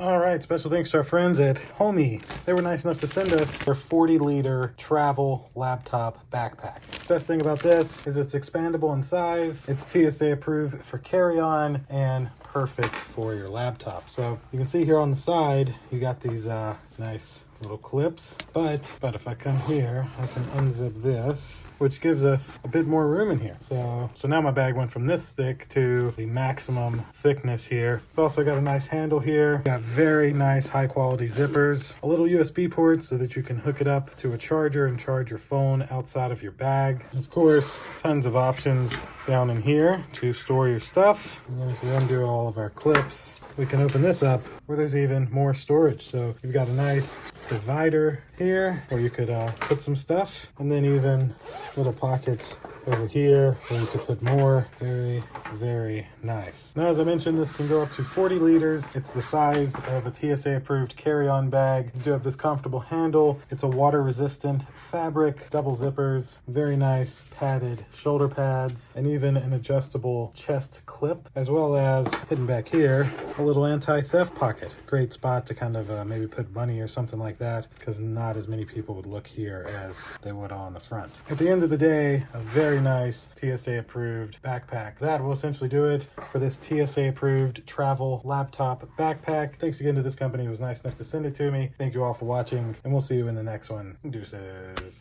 All right, special thanks to our friends at HOMIEE. They were nice enough to send us their 40-liter travel laptop backpack. Best thing about this is it's expandable in size, it's TSA approved for carry-on, and perfect for your laptop. So you can see here on the side, you got these nice little clips, but if I come here, I can unzip this, which gives us a bit more room in here. So now my bag went from this thick to the maximum thickness here. It's also got a nice handle here. Got very nice high quality zippers, a little USB port so that you can hook it up to a charger and charge your phone outside of your bag. And of course, tons of options down in here to store your stuff. And then if you undo all of our clips, we can open this up where there's even more storage. So you've got a nice divider here where you could put some stuff, and then even little pockets over here where you could put more. Very, very nice. Now, as I mentioned, this can go up to 40 liters. It's the size of a TSA approved carry-on bag. You do have this comfortable handle. It's a water resistant fabric, double zippers, very nice padded shoulder pads, and even an adjustable chest clip, as well as hidden back here, a little anti-theft pocket. Great spot to kind of maybe put money or something like that, because not as many people would look here as they would on the front. At the end of the day, a very nice TSA approved backpack. That will essentially do it for this TSA approved travel laptop backpack. Thanks again to this company. It was nice enough to send it to me. Thank you all for watching, and we'll see you in the next one. Deuces.